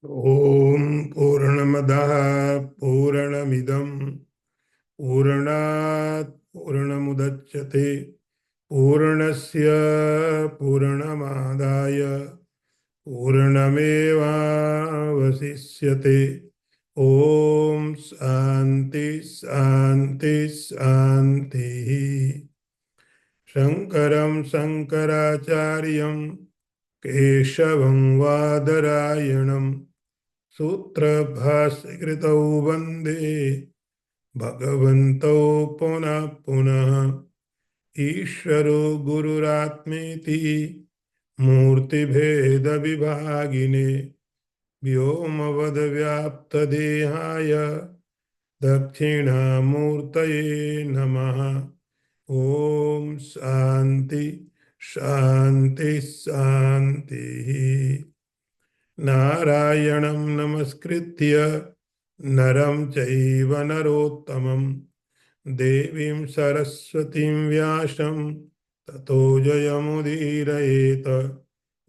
ओम पूर्णमदः पूर्णमिदं पूर्णात् पूर्णमुदच्यते पूर्णस्य पूर्णमादाय पूर्णमेवावशिष्यते। ओम शांति शांति शांति। शंकरं शंकराचार्यं केशवं वादरायणं सूत्रभाष्यकृतौ वन्दे भगवन्तौ पुनः पुनः। ईश्वरो गुरुरात्मेति मूर्तिभेदविभागिने व्योमवद्व्याप्तदेहाय दक्षिणामूर्तये नमः। ओम शांति शांति शांति। नारायणं नमस्कृत्य नरं चैव नरोत्तमं देवीं सरस्वतीं व्यासं ततो जयमुदीरयेत।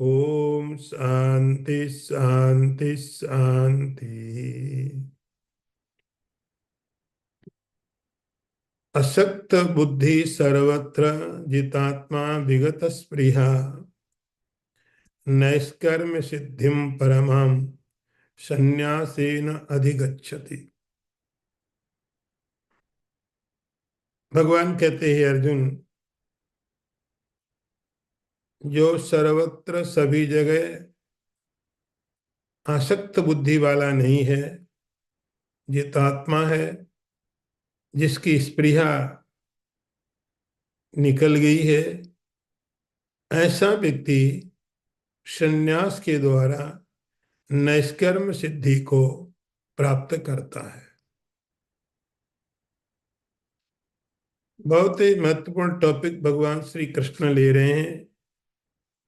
ओम शांति शांति शांति। असक्त बुद्धि सर्वत्र जितात्मा विगत स्पृहा नैष्कर्म्य सिद्धिं परमां संन्यासेन अधिगच्छति। भगवान कहते हैं अर्जुन, जो सर्वत्र सभी जगह आसक्त बुद्धि वाला नहीं है, जितात्मा है, जिसकी स्पृहा निकल गई है, ऐसा व्यक्ति संन्यास के द्वारा नैष्कर्म सिद्धि को प्राप्त करता है। बहुत ही महत्वपूर्ण टॉपिक भगवान श्री कृष्ण ले रहे हैं।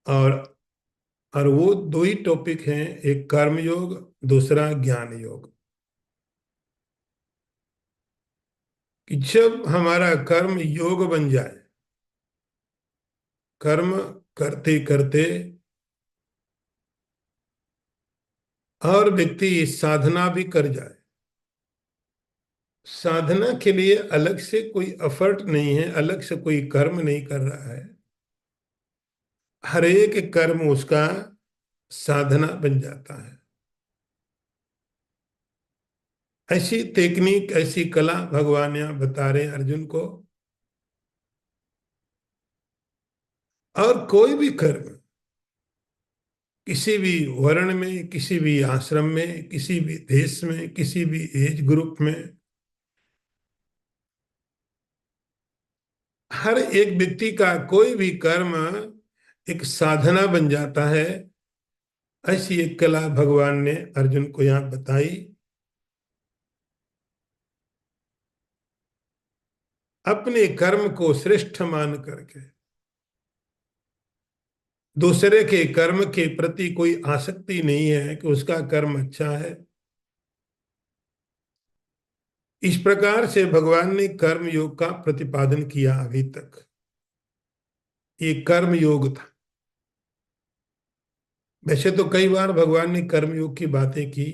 और वो दो ही टॉपिक हैं, एक कर्म योग, दूसरा ज्ञान योग। कि जब हमारा कर्म योग बन जाए, कर्म करते करते और व्यक्ति साधना भी कर जाए, साधना के लिए अलग से कोई एफर्ट नहीं है, अलग से कोई कर्म नहीं कर रहा है, हर एक कर्म उसका साधना बन जाता है। ऐसी टेक्निक, ऐसी कला भगवान यहाँ बता रहे हैं अर्जुन को। और कोई भी कर्म किसी भी वर्ण में, किसी भी आश्रम में, किसी भी देश में, किसी भी एज ग्रुप में, हर एक व्यक्ति का कोई भी कर्म एक साधना बन जाता है। ऐसी एक कला भगवान ने अर्जुन को यहाँ बताई। अपने कर्म को श्रेष्ठ मान करके दूसरे के कर्म के प्रति कोई आसक्ति नहीं है कि उसका कर्म अच्छा है। इस प्रकार से भगवान ने कर्म योग का प्रतिपादन किया। अभी तक ये कर्म योग था। वैसे तो कई बार भगवान ने कर्म योग की बातें की,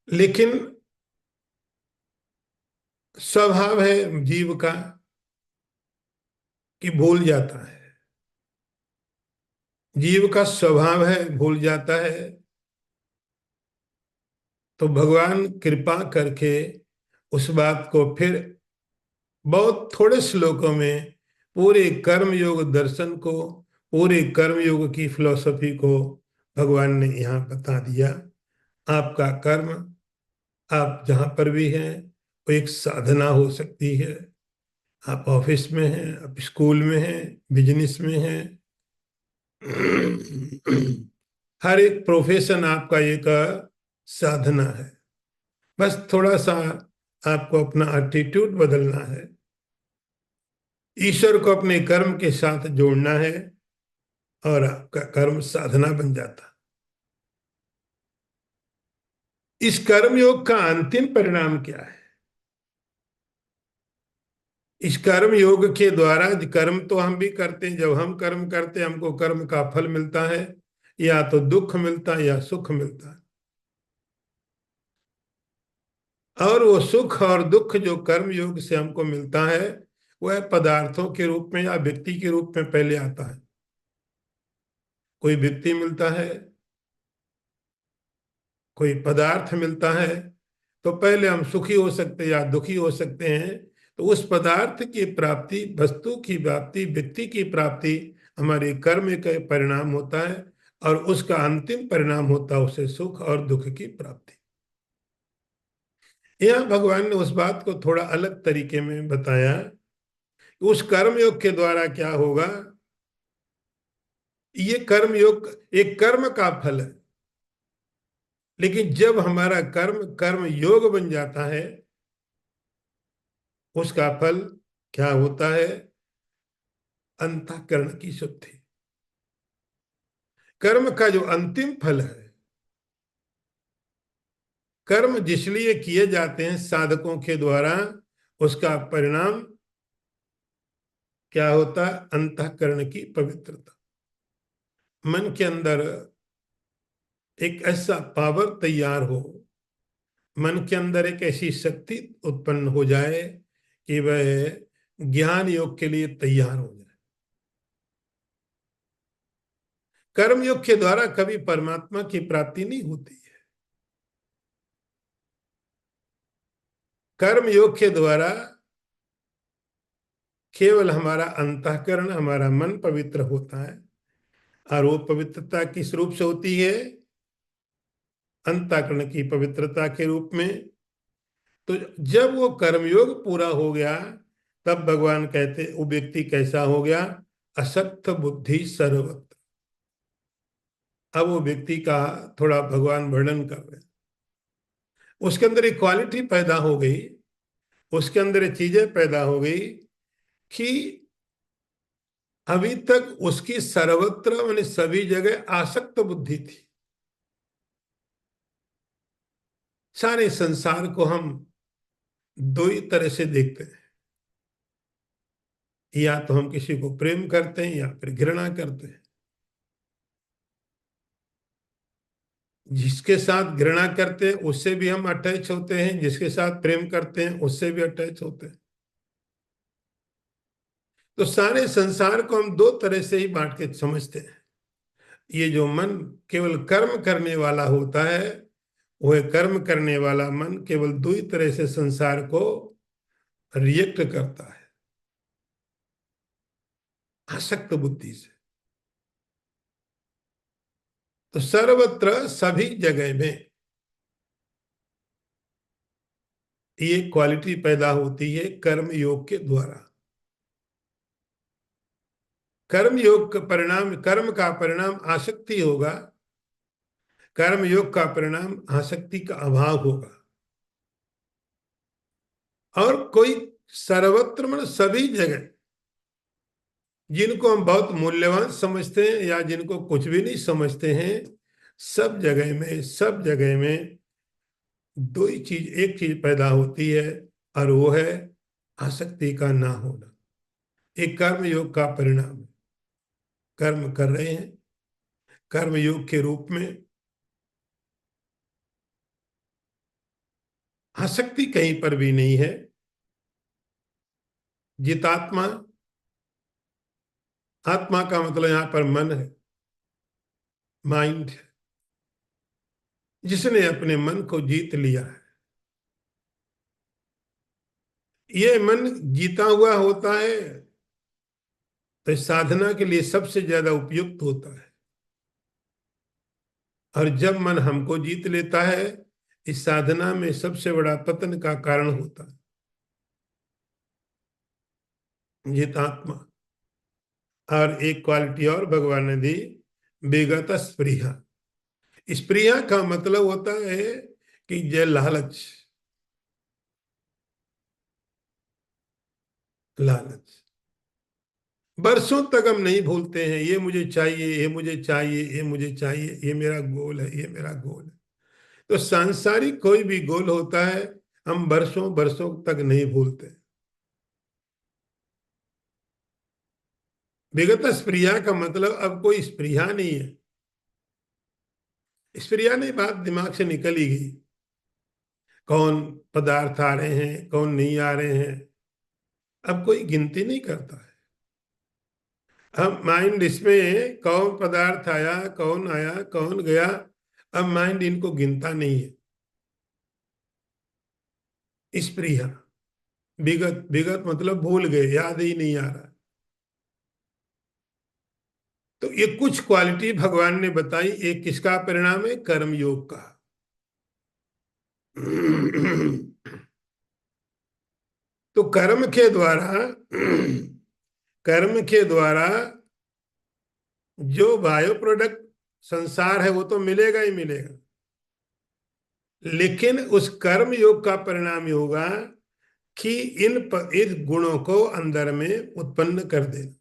लेकिन स्वभाव है जीव का कि भूल जाता है। जीव का स्वभाव है भूल जाता है। तो भगवान कृपा करके उस बात को फिर बहुत थोड़े श्लोकों में पूरे कर्म योग दर्शन को, पूरे कर्म योग की फिलॉसफी को भगवान ने यहाँ बता दिया। आपका कर्म, आप जहां पर भी हैं, वो एक साधना हो सकती है। आप ऑफिस में हैं, आप स्कूल में हैं, बिजनेस में हैं, हर एक प्रोफेशन आपका एक साधना है। बस थोड़ा सा आपको अपना एटीट्यूड बदलना है, ईश्वर को अपने कर्म के साथ जोड़ना है, और आपका कर्म साधना बन जाता। इस कर्म योग का अंतिम परिणाम क्या है? इस कर्म योग के द्वारा, कर्म तो हम भी करते हैं, जब हम कर्म करते हैं हमको कर्म का फल मिलता है। या तो दुख मिलता है या सुख मिलता है। और वो सुख और दुख जो कर्म योग से हमको मिलता है वह पदार्थों के रूप में या व्यक्ति के रूप में पहले आता है। कोई व्यक्ति मिलता है, कोई पदार्थ मिलता है, तो पहले हम सुखी हो सकते हैं या दुखी हो सकते हैं। तो उस पदार्थ की प्राप्ति, वस्तु की प्राप्ति, व्यक्ति की प्राप्ति हमारे कर्म का परिणाम होता है, और उसका अंतिम परिणाम होता है उसे सुख और दुख की प्राप्ति। यहाँ भगवान ने उस बात को थोड़ा अलग तरीके में बताया। उस कर्म योग के द्वारा क्या होगा, ये कर्म योग एक कर्म का फल है, लेकिन जब हमारा कर्म कर्म योग बन जाता है, उसका फल क्या होता है, अंतःकरण की शुद्धि। कर्म का जो अंतिम फल है, कर्म जिसलिए किए जाते हैं साधकों के द्वारा, उसका परिणाम क्या होता है, अंतःकरण की पवित्रता। मन के अंदर एक ऐसा पावर तैयार हो, मन के अंदर एक ऐसी शक्ति उत्पन्न हो जाए कि वह ज्ञान योग के लिए तैयार हो जाए। कर्म योग के द्वारा कभी परमात्मा की प्राप्ति नहीं होती है। कर्म योग के द्वारा केवल हमारा अंतःकरण, हमारा मन पवित्र होता है। और वो पवित्रता किस रूप से होती है, अंतःकरण की पवित्रता के रूप में। तो जब वो कर्मयोग पूरा हो गया, तब भगवान कहते वो व्यक्ति कैसा हो गया, असक्त बुद्धि सर्वत्र। अब वो व्यक्ति का थोड़ा भगवान वर्णन कर रहे हैं। उसके अंदर एक क्वालिटी पैदा हो गई, उसके अंदर ये चीजें पैदा हो गई कि अभी तक उसकी सर्वत्र माने सभी जगह आसक्त बुद्धि थी। सारे संसार को हम दो ही तरह से देखते हैं, या तो हम किसी को प्रेम करते हैं या फिर घृणा करते हैं। जिसके साथ घृणा करते हैं उससे भी हम अटैच होते हैं, जिसके साथ प्रेम करते हैं उससे भी अटैच होते हैं। तो सारे संसार को हम दो तरह से ही बांट के समझते हैं। ये जो मन केवल कर्म करने वाला होता है, वह कर्म करने वाला मन केवल दो ही तरह से संसार को रिएक्ट करता है, आसक्त बुद्धि से। तो सर्वत्र सभी जगह में ये क्वालिटी पैदा होती है कर्म योग के द्वारा। कर्म योग का परिणाम, कर्म का परिणाम आसक्ति होगा, कर्म योग का परिणाम आसक्ति का अभाव होगा। और कोई सर्वत्र मतलब सभी जगह, जिनको हम बहुत मूल्यवान समझते हैं या जिनको कुछ भी नहीं समझते हैं, सब जगह में, सब जगह में दो ही चीज, एक चीज पैदा होती है, और वो है आसक्ति का ना होना। एक कर्म योग का परिणाम है। कर्म कर रहे हैं, कर्म योग के रूप में आसक्ति कहीं पर भी नहीं है। जितात्मा, आत्मा का मतलब यहां पर मन है, माइंड है, जिसने अपने मन को जीत लिया है। ये मन जीता हुआ होता है तो साधना के लिए सबसे ज्यादा उपयुक्त होता है। और जब मन हमको जीत लेता है, इस साधना में सबसे बड़ा पतन का कारण होता है जितात्मा। और एक क्वालिटी और भगवान ने दी, विगत स्पृहा। स्पृहा का मतलब होता है कि जय लालच, लालच। बरसों तक हम नहीं भूलते हैं, ये मुझे चाहिए, ये मुझे चाहिए, ये मुझे चाहिए, ये मेरा गोल है, ये मेरा गोल है। तो सांसारिक कोई भी गोल होता है, हम बरसों बरसों तक नहीं भूलते। विगत स्पृहा का मतलब अब कोई स्पृहा नहीं है, स्प्रिया नहीं, बात दिमाग से निकल ही गई। कौन पदार्थ आ रहे हैं, कौन नहीं आ रहे हैं, अब कोई गिनती नहीं करता है। अब माइंड इसमें कौन पदार्थ आया कौन गया, अब माइंड इनको गिनता नहीं है। स्प्रिया, विगत, विगत मतलब भूल गए, याद ही नहीं आ रहा। तो ये कुछ क्वालिटी भगवान ने बताई, एक किसका परिणाम है? कर्म योग का। तो कर्म के द्वारा कर्म के द्वारा जो बायो प्रोडक्ट संसार है वो तो मिलेगा ही मिलेगा, लेकिन उस कर्म योग का परिणाम ये होगा कि इस गुणों को अंदर में उत्पन्न कर देना।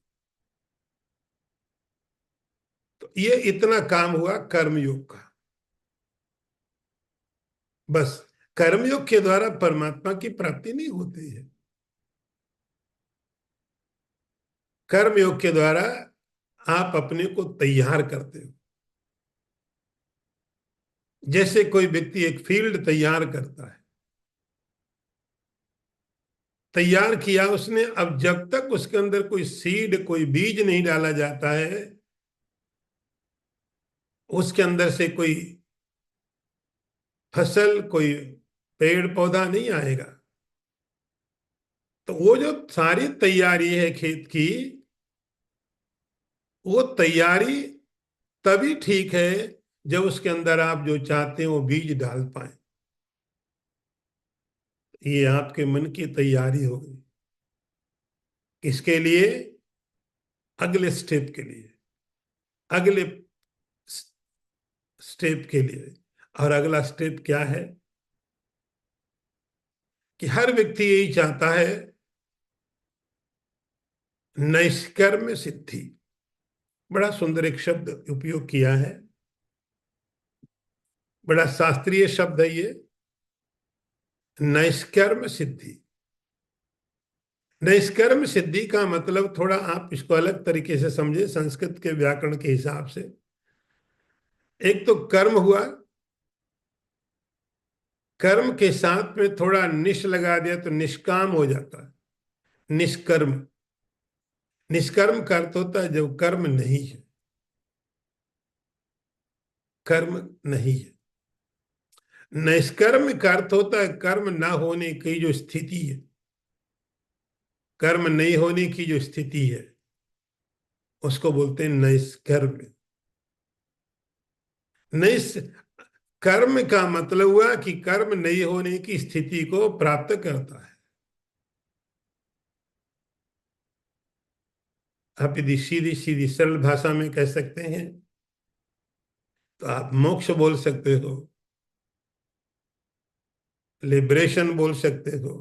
तो ये इतना काम हुआ कर्म योग का। बस कर्म योग के द्वारा परमात्मा की प्राप्ति नहीं होती है। कर्म योग के द्वारा आप अपने को तैयार करते हो। जैसे कोई व्यक्ति एक फील्ड तैयार करता है, तैयार किया उसने, अब जब तक उसके अंदर कोई सीड, कोई बीज नहीं डाला जाता है, उसके अंदर से कोई फसल, कोई पेड़ पौधा नहीं आएगा। तो वो जो सारी तैयारी है खेत की, वो तैयारी तभी ठीक है जब उसके अंदर आप जो चाहते हो वो बीज डाल पाए। ये आपके मन की तैयारी हो गई। किसके लिए? अगले स्टेप के लिए, अगले स्टेप के लिए। और अगला स्टेप क्या है? कि हर व्यक्ति यही चाहता है, नैष्कर्म्य सिद्धि। बड़ा सुंदर एक शब्द उपयोग किया है, बड़ा शास्त्रीय शब्द है ये, नैष्कर्म्य सिद्धि। नैष्कर्म्य सिद्धि का मतलब, थोड़ा आप इसको अलग तरीके से समझे संस्कृत के व्याकरण के हिसाब से। एक तो कर्म हुआ, कर्म के साथ में थोड़ा निश लगा दिया तो निष्काम हो जाता है, निष्कर्म। निष्कर्म का अर्थ होता है जब कर्म नहीं है, कर्म नहीं है। निष्कर्म का अर्थ होता है कर्म ना होने की जो स्थिति है, कर्म नहीं होने की जो स्थिति है, उसको बोलते हैं निष्कर्म। निष् कर्म का मतलब हुआ कि कर्म नहीं होने की स्थिति को प्राप्त करता है। आप यदि सीधी सीधी सरल भाषा में कह सकते हैं तो आप मोक्ष बोल सकते हो, लिबरेशन बोल सकते हो,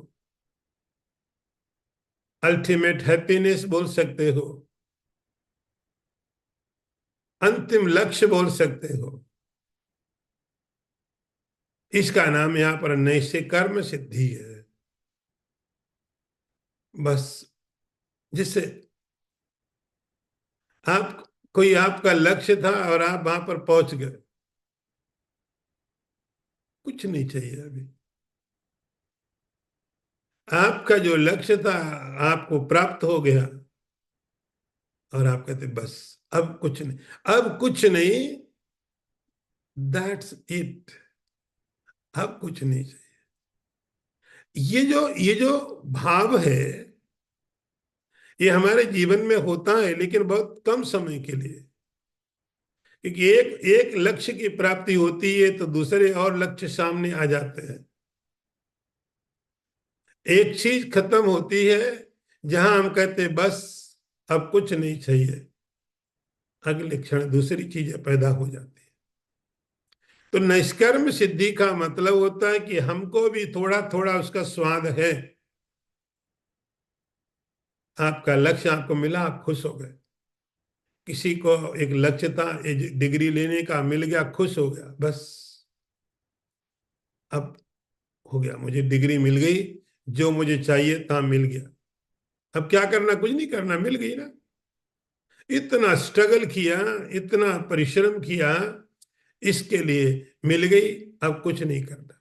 अल्टीमेट हैप्पीनेस बोल सकते हो, अंतिम लक्ष्य बोल सकते हो। इसका नाम यहां पर नैष्ठिक कर्म सिद्धि है। बस, जिससे आप, कोई आपका लक्ष्य था और आप वहां पर पहुंच गए, कुछ नहीं चाहिए अभी। आपका जो लक्ष्य था आपको प्राप्त हो गया, और आप कहते बस अब कुछ नहीं, अब कुछ नहीं, दैट्स इट, अब कुछ नहीं चाहिए। ये जो भाव है, ये हमारे जीवन में होता है लेकिन बहुत कम समय के लिए। क्योंकि एक एक लक्ष्य की प्राप्ति होती है तो दूसरे और लक्ष्य सामने आ जाते हैं। एक चीज खत्म होती है जहां हम कहते हैं बस अब कुछ नहीं चाहिए, अगले क्षण दूसरी चीजें पैदा हो जाती है। तो निष्कर्म सिद्धि का मतलब होता है कि हमको भी थोड़ा थोड़ा उसका स्वाद है। आपका लक्ष्य आपको मिला, आप खुश हो गए। किसी को एक लक्ष्य था, एक डिग्री लेने का, मिल गया, खुश हो गया, बस अब हो गया, मुझे डिग्री मिल गई, जो मुझे चाहिए था मिल गया। अब क्या करना? कुछ नहीं करना, मिल गई ना। इतना स्ट्रगल किया, इतना परिश्रम किया, इसके लिए मिल गई, अब कुछ नहीं करना।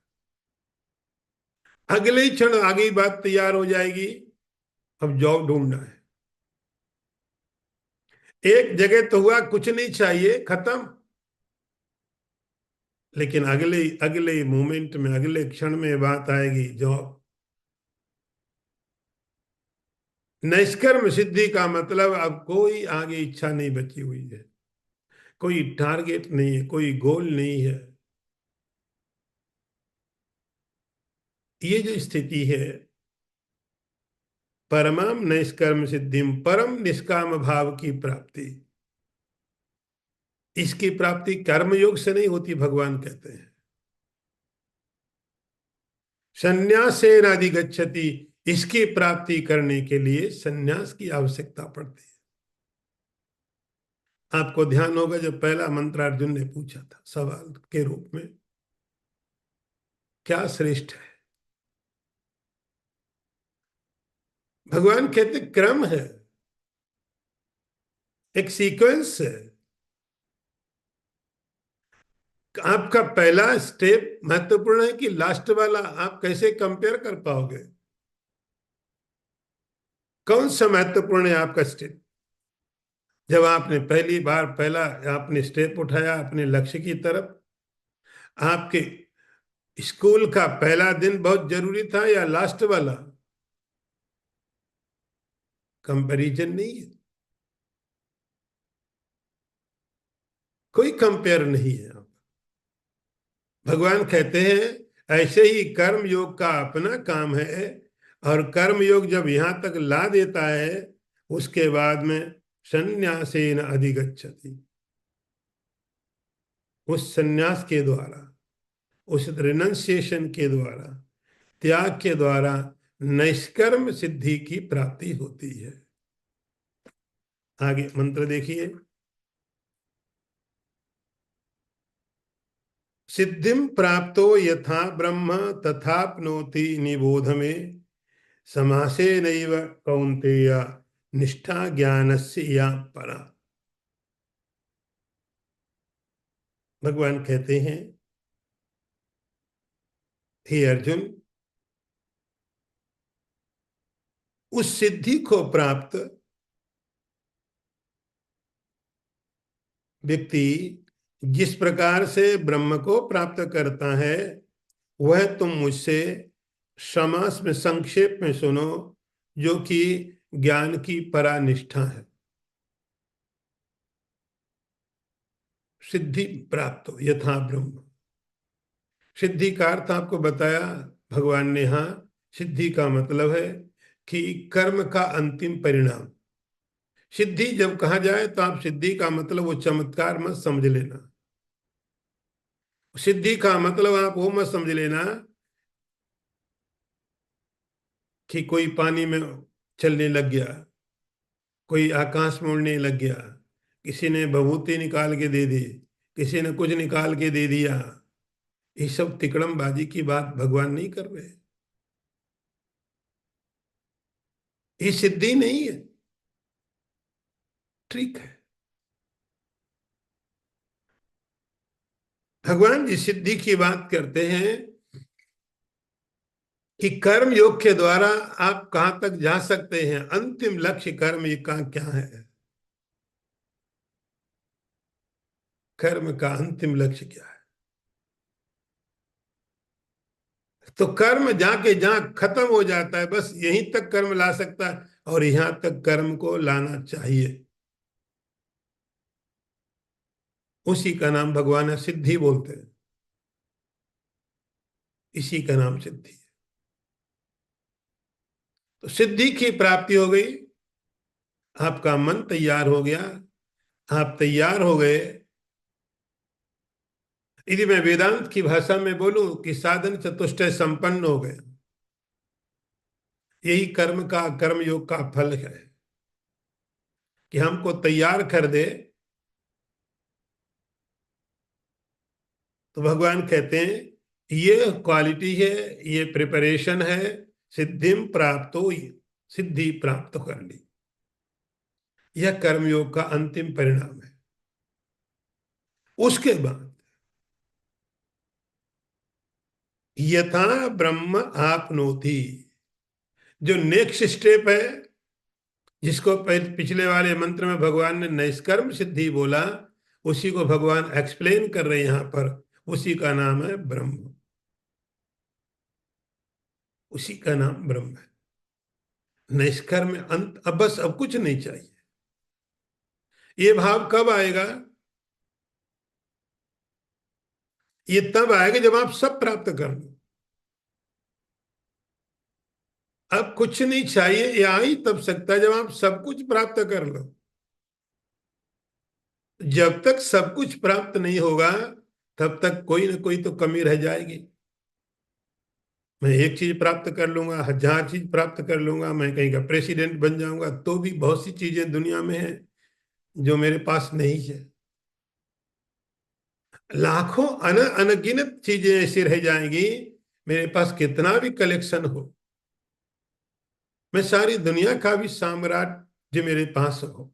अगले ही क्षण आगे बात तैयार हो जाएगी, अब जॉब ढूंढना है। एक जगह तो हुआ कुछ नहीं चाहिए, खत्म। लेकिन अगले अगले मोमेंट में, अगले क्षण में बात आएगी जॉब। निष्कर्म सिद्धि का मतलब अब कोई आगे इच्छा नहीं बची हुई है, कोई टारगेट नहीं है, कोई गोल नहीं है। ये जो स्थिति है, परमाम निष्कर्म सिद्धिम, परम निष्काम भाव की प्राप्ति, इसकी प्राप्ति कर्मयोग से नहीं होती, भगवान कहते हैं। संन्यासेन अधिगच्छति, इसकी प्राप्ति करने के लिए संन्यास की आवश्यकता पड़ती है। आपको ध्यान होगा जब पहला मंत्र अर्जुन ने पूछा था सवाल के रूप में, क्या श्रेष्ठ है, भगवान कहते क्रम है, एक सीक्वेंस है। आपका पहला स्टेप महत्वपूर्ण है कि लास्ट वाला, आप कैसे कंपेयर कर पाओगे? कौन सा महत्वपूर्ण है आपका स्टेप? जब आपने पहली बार पहला आपने स्टेप उठाया अपने लक्ष्य की तरफ, आपके स्कूल का पहला दिन बहुत जरूरी था या लास्ट वाला? कंपैरिजन नहीं है, कोई कंपेयर नहीं है। भगवान कहते हैं ऐसे ही कर्म योग का अपना काम है, और कर्म योग जब यहां तक ला देता है, उसके बाद में संन्यासेन अधिगच्छति, उस संन्यास के द्वारा, उस रिनंसिएशन के द्वारा, त्याग के द्वारा निष्कर्म सिद्धि की प्राप्ति होती है। आगे मंत्र देखिए, सिद्धिम प्राप्तो यथा ब्रह्म तथाप्नोति निबोध में, समासे नैव कौन्तेय निष्ठा ज्ञानस्य या परा। भगवान कहते हैं हे अर्जुन, उस सिद्धि को प्राप्त व्यक्ति जिस प्रकार से ब्रह्म को प्राप्त करता है, वह तुम मुझसे समास में संक्षेप में सुनो, जो कि ज्ञान की परानिष्ठा है। सिद्धि प्राप्त हो यथा ब्रह्म, सिद्धि का अर्थ आपको बताया भगवान ने। हाँ, सिद्धि का मतलब है कि कर्म का अंतिम परिणाम। सिद्धि जब कहा जाए तो आप सिद्धि का मतलब वो चमत्कार मत समझ लेना। सिद्धि का मतलब आप वो मत समझ लेना कि कोई पानी में चलने लग गया, कोई आकाश में उड़ने लग गया, किसी ने भभूति निकाल के दे दी, किसी ने कुछ निकाल के दे दिया। ये सब तिकड़मबाजी की बात भगवान नहीं कर रहे। ये सिद्धि नहीं है, ठीक है। भगवान जिस सिद्धि की बात करते हैं कि कर्म योग के द्वारा आप कहां तक जा सकते हैं, अंतिम लक्ष्य कर्म ये का क्या है, कर्म का अंतिम लक्ष्य क्या है। तो कर्म जाके जहां खत्म हो जाता है, बस यहीं तक कर्म ला सकता है, और यहां तक कर्म को लाना चाहिए। उसी का नाम भगवान सिद्धि बोलते हैं, इसी का नाम सिद्धि है। तो सिद्धि की प्राप्ति हो गई, आपका मन तैयार हो गया, आप तैयार हो गए। यदि मैं वेदांत की भाषा में बोलूं कि साधन चतुष्टय संपन्न हो गए, यही कर्म का, कर्म योग का फल है कि हमको तैयार कर दे। तो भगवान कहते हैं ये क्वालिटी है, ये प्रिपरेशन है, सिद्धिम प्राप्त हो, सिद्धि प्राप्त कर ली, यह कर्मयोग का अंतिम परिणाम है। उसके बाद यथा ब्रह्म आपनोति। जो नेक्स्ट स्टेप है, जिसको पिछले वाले मंत्र में भगवान ने नैष्कर्म सिद्धि बोला, उसी को भगवान एक्सप्लेन कर रहे हैं यहां पर। उसी का नाम है ब्रह्म। उसी का नाम ब्रह्म है। नैष्कर्म अंत, अब बस अब कुछ नहीं चाहिए। ये भाव कब आएगा? ये तब आएगा जब आप सब प्राप्त कर लो। अब कुछ नहीं चाहिए, ये आ ही तब सकता है जब आप सब कुछ प्राप्त कर लो। जब तक सब कुछ प्राप्त नहीं होगा, तब तक कोई ना कोई तो कमी रह जाएगी। मैं एक चीज प्राप्त कर लूंगा, हजार चीज प्राप्त कर लूंगा, मैं कहीं का प्रेसिडेंट बन जाऊंगा, तो भी बहुत सी चीजें दुनिया में हैं जो मेरे पास नहीं है। लाखों अनगिनत चीजें ऐसी रह जाएंगी, मेरे पास कितना भी कलेक्शन हो, मैं सारी दुनिया का भी साम्राज्य मेरे पास हो,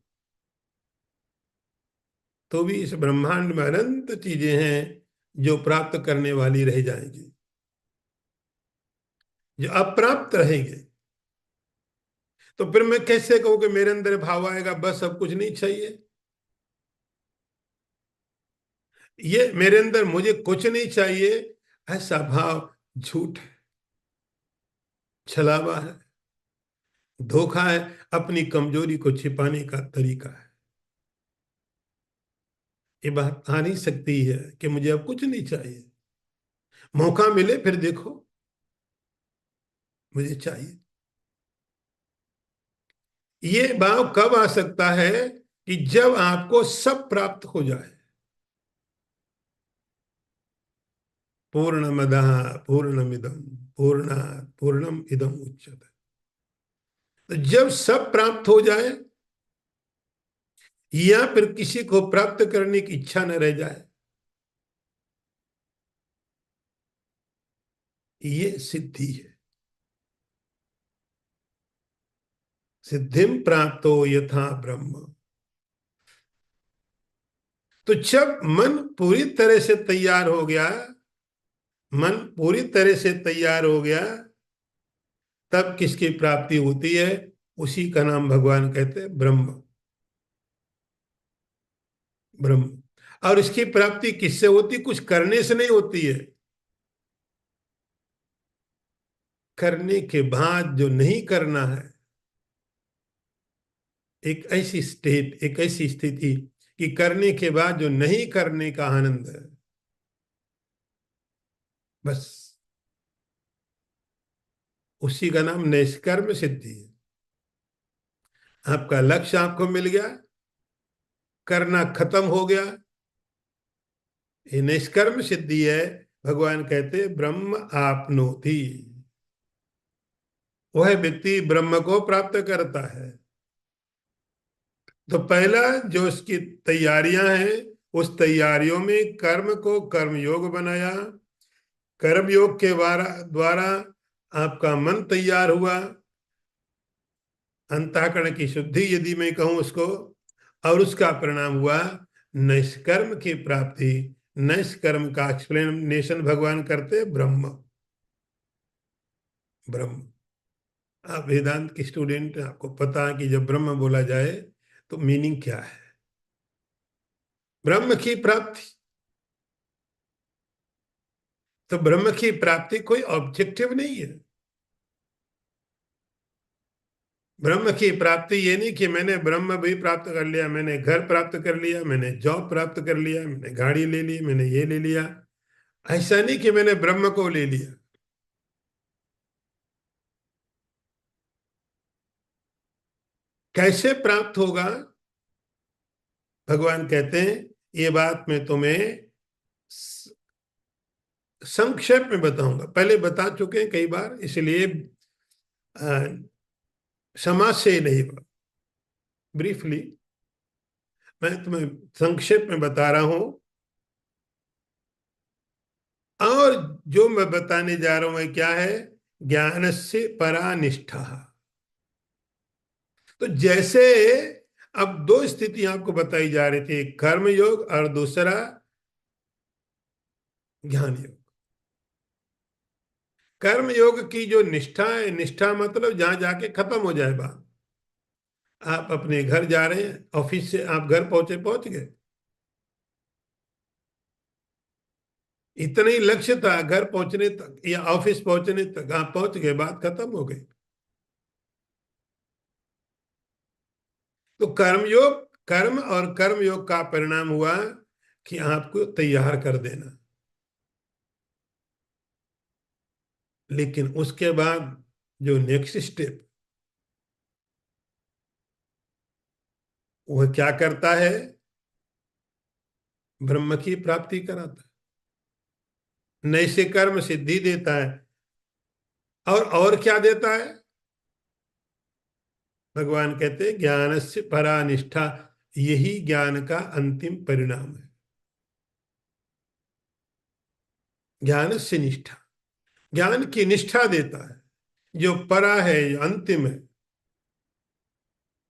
तो भी इस ब्रह्मांड में अनंत चीजें हैं जो प्राप्त करने वाली रह जाएंगी, जो अप्राप्त रहेंगे। तो फिर मैं कैसे कहूं कि मेरे अंदर भाव आएगा बस सब कुछ नहीं चाहिए? ये मेरे अंदर मुझे कुछ नहीं चाहिए, ऐसा भाव झूठ है, छलावा है, धोखा है, अपनी कमजोरी को छिपाने का तरीका है। ये बात आ नहीं सकती है कि मुझे अब कुछ नहीं चाहिए। मौका मिले फिर देखो, मुझे चाहिए। ये भाव कब आ सकता है? कि जब आपको सब प्राप्त हो जाए। पूर्णमदः पूर्णमिदं पूर्णात् पूर्णम इदम उच्यते। तो जब सब प्राप्त हो जाए, या फिर किसी को प्राप्त करने की इच्छा न रह जाए, ये सिद्धि है। सिद्धिम प्राप्तो यथा ब्रह्म। तो जब मन पूरी तरह से तैयार हो गया, मन पूरी तरह से तैयार हो गया, तब किसकी प्राप्ति होती है? उसी का नाम भगवान कहते हैं ब्रह्म। ब्रह्म। और इसकी प्राप्ति किससे होती? कुछ करने से नहीं होती है। करने के बाद जो नहीं करना है, एक ऐसी स्टेट, एक ऐसी स्थिति कि करने के बाद जो नहीं करने का आनंद है, बस उसी का नाम निष्कर्म सिद्धि है। आपका लक्ष्य आपको मिल गया, करना खत्म हो गया, ये निष्कर्म सिद्धि है। भगवान कहते ब्रह्म आपनोति। वह व्यक्ति ब्रह्म को प्राप्त करता है। तो पहला जो उसकी तैयारियां हैं, उस तैयारियों में कर्म को कर्मयोग बनाया। कर्मयोग के द्वारा द्वारा आपका मन तैयार हुआ, अंतःकरण की शुद्धि यदि मैं कहूं उसको, और उसका परिणाम हुआ निष्कर्म की प्राप्ति। निष्कर्म का एक्सप्लेनेशन भगवान करते ब्रह्म। ब्रह्म। आप वेदांत के स्टूडेंट, आपको पता है कि जब ब्रह्म बोला जाए तो मीनिंग क्या है? ब्रह्म की प्राप्ति। तो ब्रह्म की प्राप्ति कोई ऑब्जेक्टिव नहीं है। ब्रह्म की प्राप्ति ये नहीं कि मैंने ब्रह्म भी प्राप्त कर लिया, मैंने घर प्राप्त कर लिया, मैंने जॉब प्राप्त कर लिया, मैंने गाड़ी ले ली, मैंने ये ले लिया। ऐसा नहीं कि मैंने ब्रह्म को ले लिया। कैसे प्राप्त होगा? भगवान कहते हैं ये बात मैं तुम्हें संक्षेप में बताऊंगा। पहले बता चुके हैं कई बार, इसलिए समाज से नहीं, ब्रीफली मैं तुम्हें संक्षेप में बता रहा हूं। और जो मैं बताने जा रहा हूं मैं क्या है? ज्ञान से परा निष्ठा। तो जैसे अब दो स्थिति आपको बताई जा रही थी, कर्म योग और दूसरा ज्ञान योग। कर्म योग की जो निष्ठा है, निष्ठा मतलब जहां जाके खत्म हो जाए बात। आप अपने घर जा रहे हैं, ऑफिस से आप घर पहुंचे, पहुंच गए, इतना ही लक्ष्य था, घर पहुंचने तक या ऑफिस पहुंचने तक आप पहुंच गए, बात खत्म हो गई। तो कर्मयोग, कर्म और कर्मयोग का परिणाम हुआ कि आपको तैयार कर देना। लेकिन उसके बाद जो नेक्स्ट स्टेप, वह क्या करता है? ब्रह्म की प्राप्ति कराता है, नैसे कर्म सिद्धि देता है। और क्या देता है? भगवान कहते हैं ज्ञान से परा निष्ठा, यही ज्ञान का अंतिम परिणाम है। ज्ञान से निष्ठा, ज्ञान की निष्ठा देता है, जो परा है, जो अंतिम है।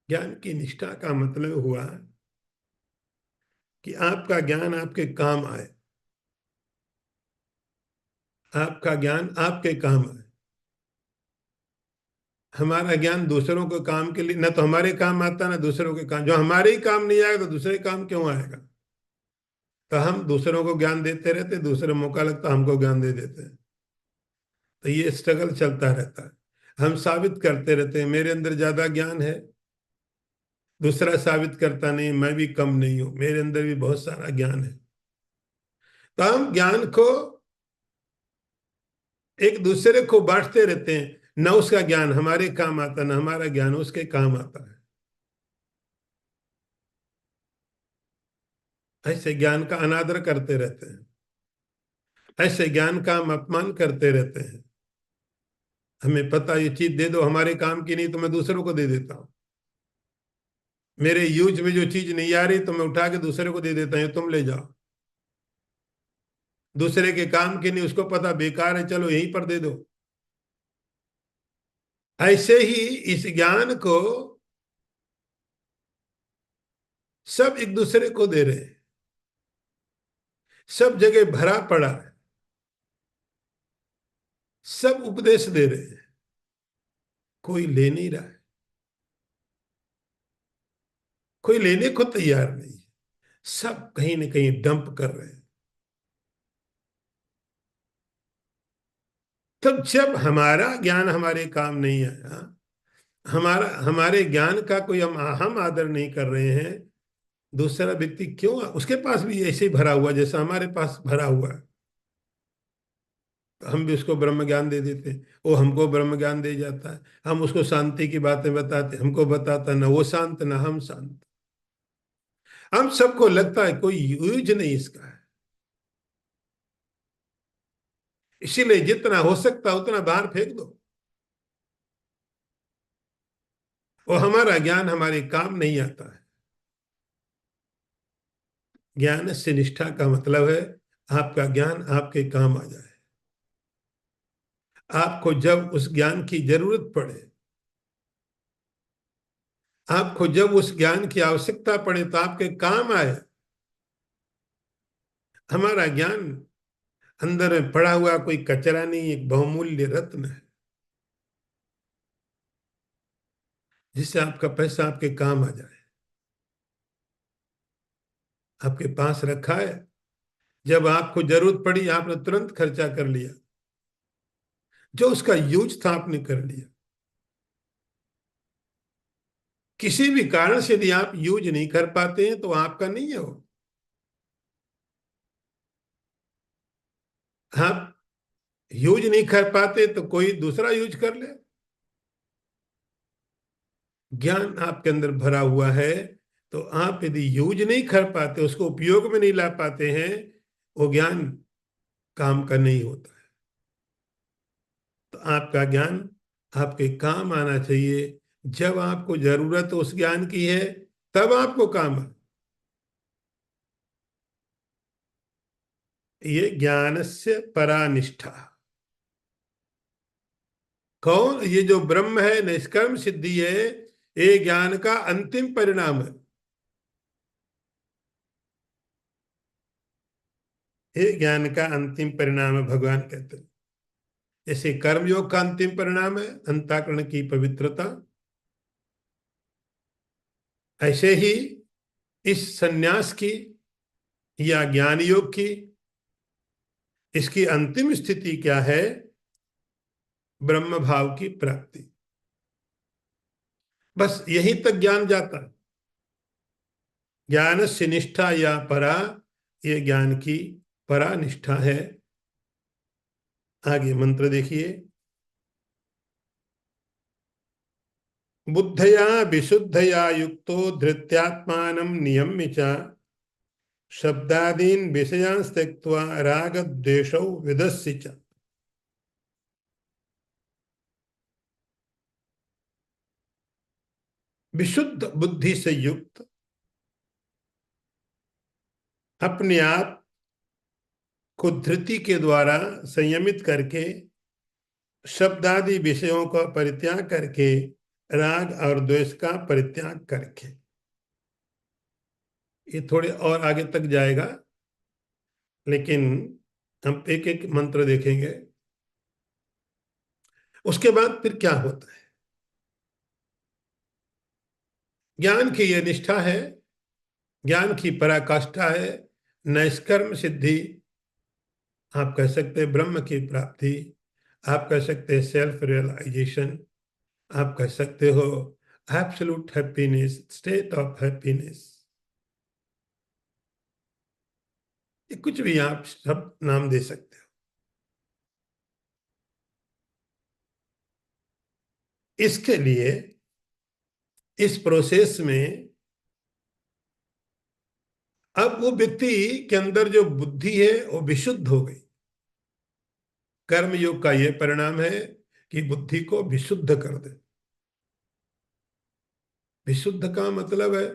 ज्ञान की निष्ठा का मतलब हुआ कि आपका ज्ञान आपके काम आए, आपका ज्ञान आपके काम आए। हमारा ज्ञान दूसरों के काम के लिए, ना तो हमारे काम आता ना दूसरों के काम। जो हमारे ही काम नहीं आएगा तो दूसरे काम क्यों आएगा? तो हम दूसरों को ज्ञान देते रहते, दूसरे मौका लगता हमको ज्ञान दे देते हैं। तो ये स्ट्रगल चलता रहता है। हम साबित करते रहते हैं मेरे अंदर ज्यादा ज्ञान है, दूसरा साबित करता नहीं मैं भी कम नहीं हूं, मेरे अंदर भी बहुत सारा ज्ञान है। तो हम ज्ञान को एक दूसरे को बांटते रहते हैं, न उसका ज्ञान हमारे काम आता, न हमारा ज्ञान उसके काम आता है। ऐसे ज्ञान का अनादर करते रहते हैं, ऐसे ज्ञान का हम अपमान करते रहते हैं। हमें पता ये चीज दे दो, हमारे काम की नहीं तो मैं दूसरों को दे देता हूँ। मेरे यूज में जो चीज नहीं आ रही तो मैं उठा के दूसरे को दे देता हूँ, तुम ले जाओ। दूसरे के काम की नहीं, उसको पता बेकार है, चलो यहीं पर दे दो। ऐसे ही इस ज्ञान को सब एक दूसरे को दे रहे हैं, सब जगह भरा पड़ा है, सब उपदेश दे रहे हैं, कोई ले नहीं रहा है, कोई लेने को तैयार नहीं है। सब कहीं ना कहीं डंप कर रहे हैं। तब जब हमारा ज्ञान हमारे काम नहीं आया, हमारा हमारे ज्ञान का कोई हम आदर नहीं कर रहे हैं, दूसरा व्यक्ति क्यों, उसके पास भी ऐसे ही भरा हुआ जैसा हमारे पास भरा हुआ है, तो हम भी उसको ब्रह्म ज्ञान दे देते हैं, वो हमको ब्रह्म ज्ञान दे जाता है। हम उसको शांति की बातें बताते, हमको बताता ना वो शांत ना हम शांत। हम सबको लगता है कोई यूज नहीं इसका है। इसीलिए जितना हो सकता है उतना बाहर फेंक दो। और हमारा ज्ञान हमारे काम नहीं आता है। ज्ञान से निष्ठा का मतलब है आपका ज्ञान आपके काम आ जाए। आपको जब उस ज्ञान की जरूरत पड़े, आपको जब उस ज्ञान की आवश्यकता पड़े तो आपके काम आए। हमारा ज्ञान अंदर में पड़ा हुआ कोई कचरा नहीं, एक बहुमूल्य रत्न है, जिससे आपका पैसा आपके काम आ जाए। आपके पास रखा है, जब आपको जरूरत पड़ी आपने तुरंत खर्चा कर लिया, जो उसका यूज था आपने कर लिया। किसी भी कारण से यदि आप यूज नहीं कर पाते हैं तो आपका नहीं है वो। आप यूज नहीं कर पाते तो कोई दूसरा यूज कर ले। ज्ञान आपके अंदर भरा हुआ है, तो आप यदि यूज नहीं कर पाते, उसको उपयोग में नहीं ला पाते हैं, वो ज्ञान काम का नहीं होता है। तो आपका ज्ञान आपके काम आना चाहिए। जब आपको जरूरत उस ज्ञान की है तब आपको काम आए। ये ज्ञान से परानिष्ठा। कौन? ये जो ब्रह्म है, निष्कर्म सिद्धि है, ये ज्ञान का अंतिम परिणाम है। ये ज्ञान का अंतिम परिणाम है, भगवान कहते हैं। जैसे कर्मयोग का अंतिम परिणाम है अंतःकरण की पवित्रता, ऐसे ही इस सन्यास की या ज्ञान योग की इसकी अंतिम स्थिति क्या है? ब्रह्म भाव की प्राप्ति। बस यहीं तक ज्ञान जाता है। ज्ञान से निष्ठा या परा, ये ज्ञान की परा निष्ठा है। आगे मंत्र देखिए। बुद्धया विशुद्धया युक्तो धृत्यात्मानं नियम्य च शब्दादीन विषयान् त्यक्त्वा राग द्वेषौ विदस्य च। विशुद्ध बुद्धि से युक्त, अपने आप को धृति के द्वारा संयमित करके, शब्दादि विषयों का परित्याग करके, राग और द्वेष का परित्याग करके, ये थोड़े और आगे तक जाएगा, लेकिन हम एक एक मंत्र देखेंगे। उसके बाद फिर क्या होता है? ज्ञान की यह निष्ठा है, ज्ञान की पराकाष्ठा है, नैष्कर्म सिद्धि, आप कह सकते हैं ब्रह्म की प्राप्ति, आप कह सकते हैं सेल्फ रियलाइजेशन, आप कह सकते हो absolute happiness, state of happiness, ये कुछ भी आप सब नाम दे सकते हो। इसके लिए इस प्रोसेस में अब वो व्यक्ति के अंदर जो बुद्धि है वो विशुद्ध हो गई। कर्म योग का यह परिणाम है कि बुद्धि को विशुद्ध कर दे। विशुद्ध का मतलब है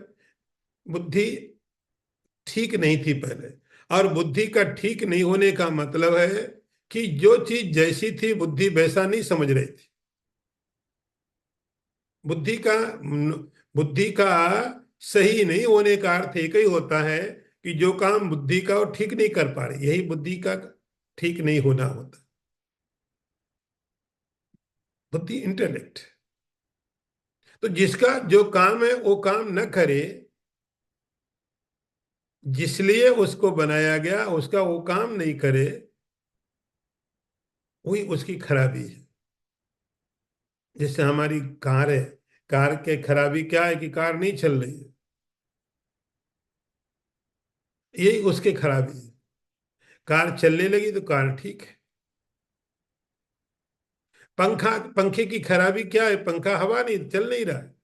बुद्धि ठीक नहीं थी पहले, और बुद्धि का ठीक नहीं होने का मतलब है कि जो चीज जैसी थी बुद्धि वैसा नहीं समझ रही थी। बुद्धि का बुद्धि का सही नहीं होने का अर्थ एक ही होता है कि जो काम बुद्धि का वो ठीक नहीं कर पा रही, यही बुद्धि का ठीक नहीं होना होता। बुद्धि इंटेलेक्ट, तो जिसका जो काम है वो काम न करे, जिसलिए उसको बनाया गया उसका वो काम नहीं करे, वही उसकी खराबी है। जैसे हमारी कार है, कार के खराबी क्या है कि कार नहीं चल रही है, यही उसकी खराबी है। कार चलने लगी तो कार ठीक है। पंखे की खराबी क्या है? पंखा हवा नहीं चल नहीं रहा है।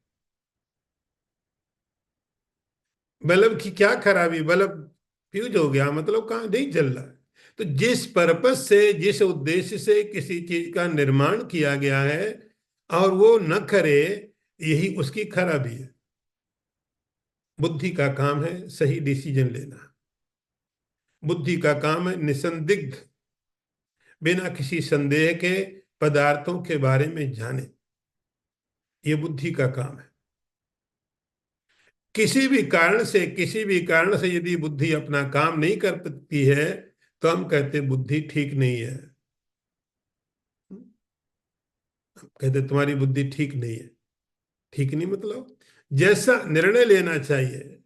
बल्ब की क्या खराबी? बल्ब फ्यूज हो गया, मतलब कहाँ नहीं जल रहा है। तो जिस पर्पस से, जिस उद्देश्य से किसी चीज का निर्माण किया गया है और वो न करे, यही उसकी खराबी है। बुद्धि का काम है सही डिसीजन लेना। बुद्धि का काम है निसंदिग्ध, बिना किसी संदेह के पदार्थों के बारे में जाने, ये बुद्धि का काम है। किसी भी कारण से यदि बुद्धि अपना काम नहीं कर पाती है तो हम कहते बुद्धि ठीक नहीं है। कहते तुम्हारी बुद्धि ठीक नहीं है। ठीक नहीं मतलब जैसा निर्णय लेना चाहिए,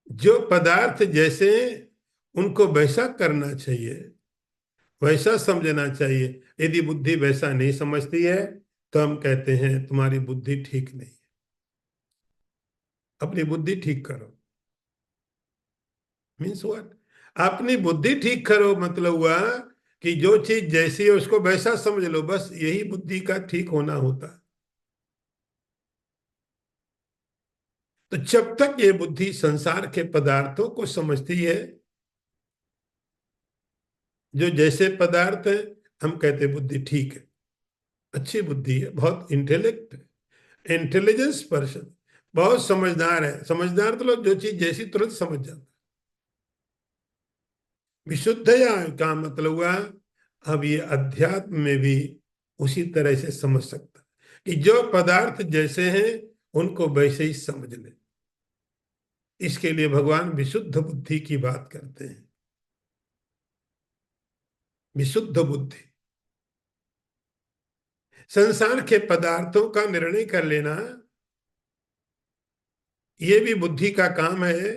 जो पदार्थ जैसे उनको वैसा करना चाहिए, वैसा समझना चाहिए। यदि बुद्धि वैसा नहीं समझती है तो हम कहते हैं तुम्हारी बुद्धि ठीक नहीं है। अपनी बुद्धि ठीक करो, मीन्स व्हाट? अपनी बुद्धि ठीक करो मतलब हुआ कि जो चीज जैसी है उसको वैसा समझ लो, बस यही बुद्धि का ठीक होना होता है। तो जब तक ये बुद्धि संसार के पदार्थों को समझती है, जो जैसे पदार्थ है, हम कहते बुद्धि ठीक है, अच्छी बुद्धि है, बहुत इंटेलेक्ट है, इंटेलिजेंस पर्सन, बहुत समझदार है। समझदार तो लोग जो चीज जैसी तुरंत समझ जाता है। विशुद्ध या का मतलब हुआ, अब ये अध्यात्म में भी उसी तरह से समझ सकता कि जो पदार्थ जैसे हैं उनको वैसे ही समझ ले। इसके लिए भगवान विशुद्ध बुद्धि की बात करते हैं। विशुद्ध बुद्धि, संसार के पदार्थों का निर्णय कर लेना ये भी बुद्धि का काम है,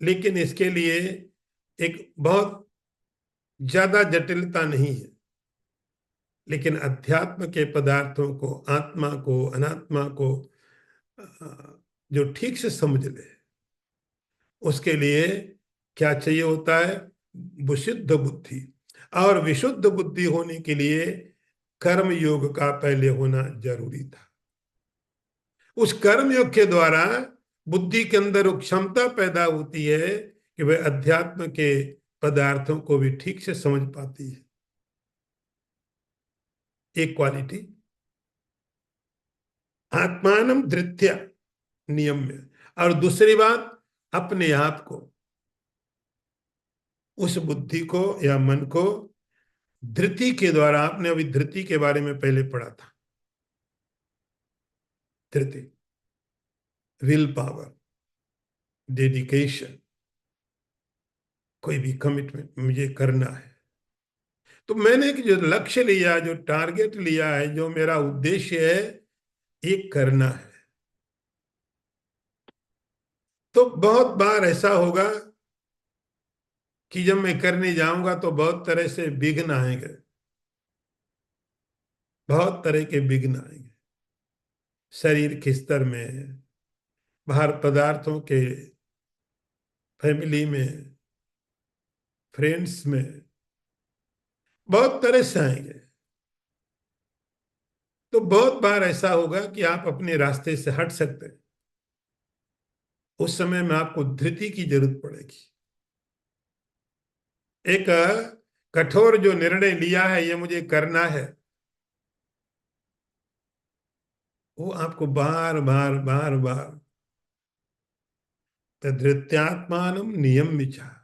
लेकिन इसके लिए एक बहुत ज्यादा जटिलता नहीं है। लेकिन अध्यात्म के पदार्थों को, आत्मा को, अनात्मा को जो ठीक से समझ ले, उसके लिए क्या चाहिए होता है? विशुद्ध बुद्धि। और विशुद्ध बुद्धि होने के लिए कर्म योग का पहले होना जरूरी था। उस कर्म योग के द्वारा बुद्धि के अंदर वो क्षमता पैदा होती है कि वह अध्यात्म के पदार्थों को भी ठीक से समझ पाती है। एक क्वालिटी आत्मानम धृत्या, नियम में। और दूसरी बात, अपने आप को, उस बुद्धि को या मन को धृति के द्वारा, आपने अभी धृति के बारे में पहले पढ़ा था, धृति, विल पावर, डेडिकेशन, कोई भी कमिटमेंट मुझे करना है। तो मैंने एक जो लक्ष्य लिया, जो टारगेट लिया है, जो मेरा उद्देश्य है, ये करना है। तो बहुत बार ऐसा होगा कि जब मैं करने जाऊंगा तो बहुत तरह से विघ्न आएंगे, बहुत तरह के विघ्न आएंगे, शरीर के स्तर में, बाहर पदार्थों के, फैमिली में, फ्रेंड्स में, बहुत तरह से आएंगे। तो बहुत बार ऐसा होगा कि आप अपने रास्ते से हट सकते हैं। उस समय में आपको धृति की जरूरत पड़ेगी। एक कठोर जो निर्णय लिया है, ये मुझे करना है, वो आपको बार बार बार बार तद्धृत्यात्मानम नियम विचार,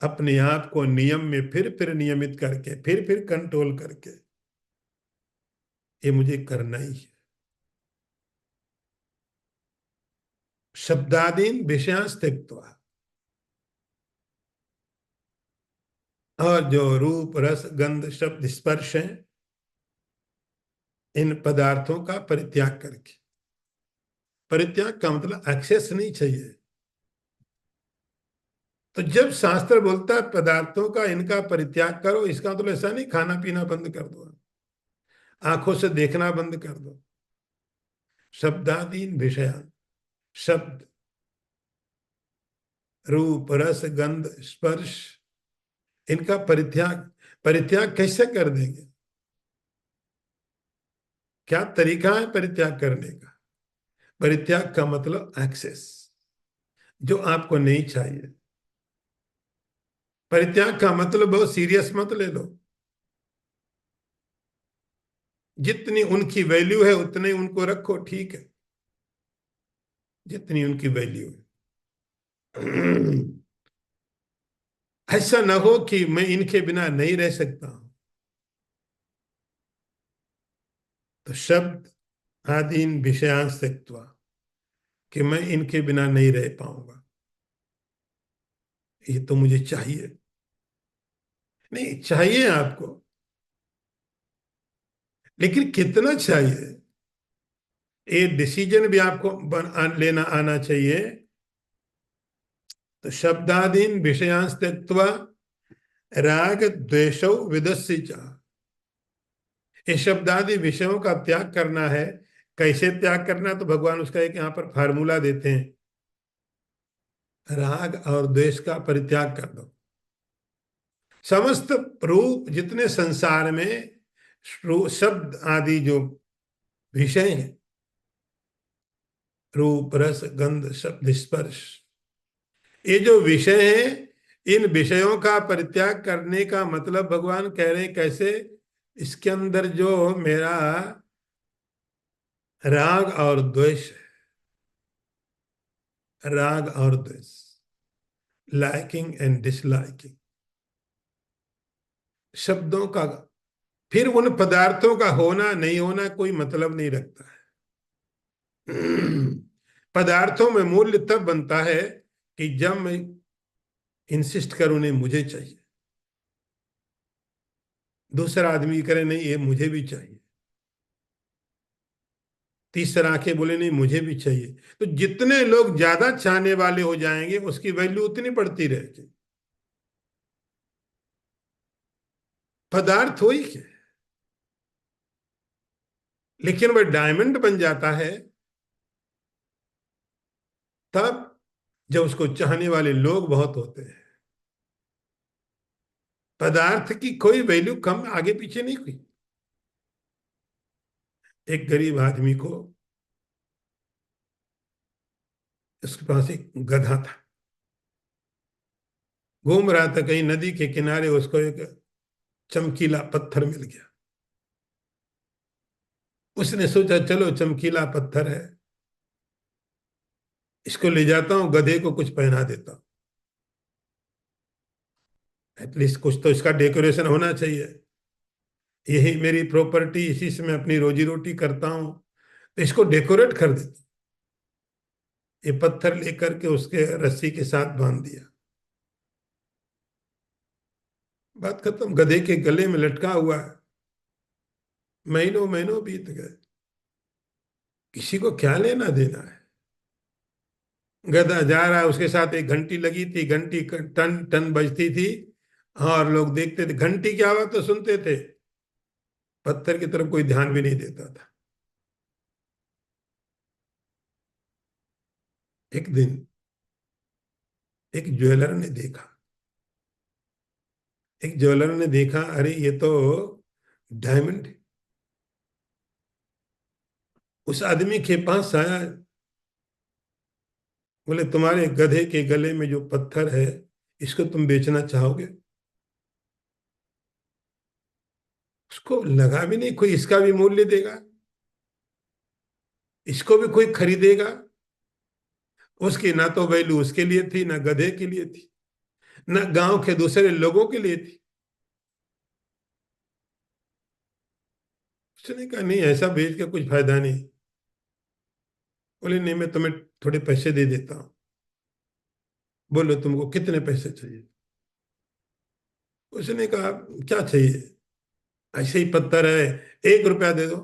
अपने आप को नियम में फिर नियमित करके, फिर कंट्रोल करके, ये मुझे करना ही है। शब्दादीन विषयांश त्यक्त्वा, और जो रूप रस गंध शब्द स्पर्श है, इन पदार्थों का परित्याग करके। परित्याग का मतलब एक्सेस नहीं चाहिए। तो जब शास्त्र बोलता है पदार्थों का इनका परित्याग करो, इसका मतलब ऐसा नहीं खाना पीना बंद कर दो, आंखों से देखना बंद कर दो। शब्दादीन विषयान, शब्द, रूप रस गंध स्पर्श, इनका परित्याग। परित्याग कैसे कर देंगे? क्या तरीका है परित्याग करने का? परित्याग का मतलब एक्सेस, जो आपको नहीं चाहिए। परित्याग का मतलब बहुत सीरियस मत ले लो। जितनी उनकी वैल्यू है उतने उनको रखो, ठीक है, जितनी उनकी वैल्यू है। ऐसा ना हो कि मैं इनके बिना नहीं रह सकता हूं। तो शब्द आदीन विषयांश त्यक्त्वा, कि मैं इनके बिना नहीं रह पाऊंगा, ये तो मुझे चाहिए। नहीं चाहिए आपको, लेकिन कितना चाहिए, ये डिसीजन भी आपको लेना आना चाहिए। तो शब्दादीन विषयांश त्यक्त्वा राग द्वेषौ विदस्य च, ये शब्दादि विषयों का त्याग करना है। कैसे त्याग करना, तो भगवान उसका एक यहाँ पर फार्मूला देते हैं, राग और द्वेष का परित्याग कर दो। समस्त रूप जितने संसार में शब्द आदि जो विषय हैं, रूप रस गंध शब्द स्पर्श, ये जो विषय हैं, इन विषयों का परित्याग करने का मतलब भगवान कह रहे हैं कैसे? इसके अंदर जो मेरा राग और द्वेष है, राग और द्वेष, लाइकिंग एंड डिसलाइकिंग, शब्दों का, फिर उन पदार्थों का होना नहीं होना कोई मतलब नहीं रखता है। पदार्थों में मूल्य तब बनता है कि जब मैं इंसिस्ट करूं नहीं मुझे चाहिए, दूसरा आदमी करे नहीं ये मुझे भी चाहिए। तीसरा आके बोले नहीं मुझे भी चाहिए। तो जितने लोग ज्यादा चाहने वाले हो जाएंगे उसकी वैल्यू उतनी बढ़ती रहेगी। पदार्थ हो ही क्या, लेकिन वह डायमंड बन जाता है तब जब उसको चाहने वाले लोग बहुत होते हैं। पदार्थ की कोई वैल्यू कम आगे पीछे नहीं हुई। एक गरीब आदमी को, उसके पास एक गधा था, घूम रहा था कहीं नदी के किनारे, उसको एक चमकीला पत्थर मिल गया। उसने सोचा चलो चमकीला पत्थर है, इसको ले जाता हूँ, गधे को कुछ पहना देता हूँ, एटलीस्ट कुछ तो इसका डेकोरेशन होना चाहिए। यही मेरी प्रॉपर्टी, इसी से मैं अपनी रोजी रोटी करता हूँ, तो इसको डेकोरेट कर देता। ये पत्थर लेकर के उसके रस्सी के साथ बांध दिया। बात खत्म, गधे के गले में लटका हुआ है। महीनों महीनों बीत गए, किसी को क्या लेना देना है। गधा जा रहा है, उसके साथ एक घंटी लगी थी, घंटी टन टन बजती थी, और लोग देखते थे, घंटी की आवाज तो सुनते थे, पत्थर की तरफ कोई ध्यान भी नहीं देता था। एक दिन एक ज्वेलर ने देखा, एक ज्वेलर ने देखा, अरे ये तो डायमंड है। उस आदमी के पास आया, बोले तुम्हारे गधे के गले में जो पत्थर है, इसको तुम बेचना चाहोगे? उसको लगा भी नहीं कोई इसका भी मूल्य देगा, इसको भी कोई खरीदेगा। उसकी ना तो वैल्यू उसके लिए थी, ना गधे के लिए थी, ना गांव के दूसरे लोगों के लिए थी। उसने कहा नहीं, ऐसा बेच के कुछ फायदा नहीं। बोले नहीं, मैं तुम्हें थोड़े पैसे दे देता हूँ। बोलो तुमको कितने पैसे चाहिए? उसने कहा क्या चाहिए, ऐसे ही पत्थर है, 1 रुपया दे दो।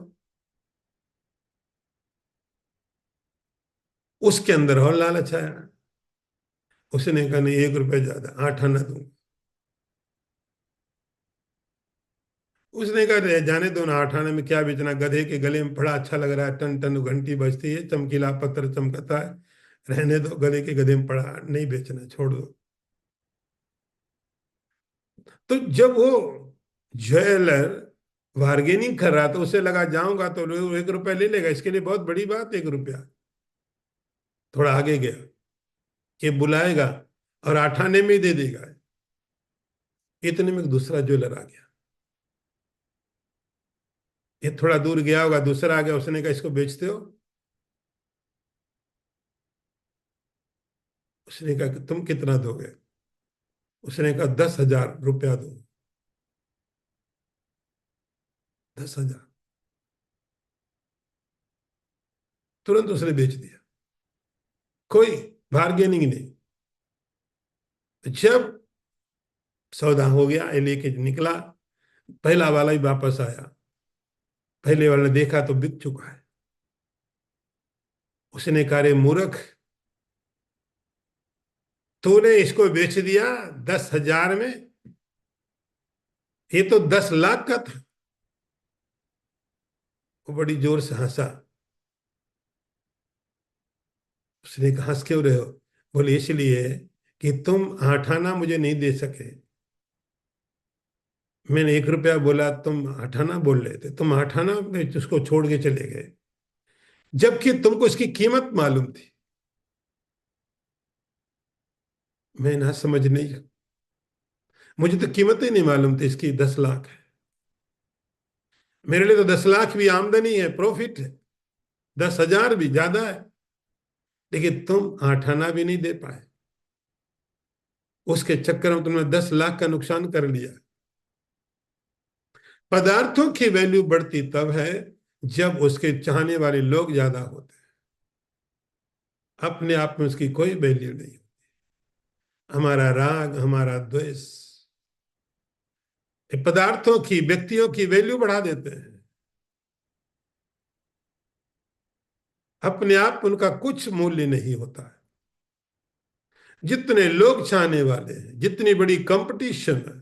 उसके अंदर और लालच आया। उसने कहा नहीं, 1 रुपया ज्यादा, 8 आना दूंगा। उसने कहा "रे, जाने दो ना, 8 आने में क्या बेचना, गधे के गले में बड़ा अच्छा लग रहा है, टन टन घंटी बजती है, चमकीला पत्थर चमकता है, रहने दो, गधे के गधे में पड़ा, नहीं बेचना, छोड़ दो। तो जब वो ज्वेलर बार्गेनिंग कर रहा था, उसे लगा जाऊंगा तो 1 रुपया ले लेगा, इसके लिए बहुत बड़ी बात 1 रुपया। थोड़ा आगे गया कि बुलाएगा और 8 आने में ही दे देगा। इतने में एक दूसरा ज्वेलर आ गया। ये थोड़ा दूर गया होगा, दूसरा आ गया, उसने कहा इसको बेचते हो? उसने कहा कि तुम कितना दोगे? उसने कहा 10,000 रुपया दो। 10,000। तुरंत उसने बेच दिया, कोई बार्गेनिंग नहीं। तो जब सौदा हो गया, ये लेके निकला, पहला वाला ही वापस आया। पहले वाला ने देखा तो बिक चुका है। उसने कहा रे मूर्ख, तूने इसको बेच दिया 10,000 में, ये तो 10 लाख का था। वो बड़ी जोर से हंसा। उसने कहा हंस क्यों रहे हो? बोले इसलिए कि तुम 8 आना मुझे नहीं दे सके। मैंने 1 रुपया बोला, तुम 8 आना बोल रहे थे, तुम 8 आना में उसको छोड़ के चले गए, जबकि तुमको इसकी कीमत मालूम थी। मैं ना समझ नहीं, मुझे तो कीमत ही नहीं मालूम थी इसकी, 10 लाख है। मेरे लिए तो 10 लाख भी आमदनी है, प्रॉफिट है, 10,000 भी ज्यादा है, लेकिन तुम 8 आना भी नहीं दे पाए। उसके चक्कर में तुमने 10 लाख का नुकसान कर लिया। पदार्थों की वैल्यू बढ़ती तब है जब उसके चाहने वाले लोग ज्यादा होते हैं, अपने आप में उसकी कोई वैल्यू नहीं। हमारा राग, हमारा द्वेष, ये पदार्थों की, व्यक्तियों की वैल्यू बढ़ा देते हैं। अपने आप उनका कुछ मूल्य नहीं होता है। जितने लोग चाहने वाले हैं, जितनी बड़ी कंपटीशन है,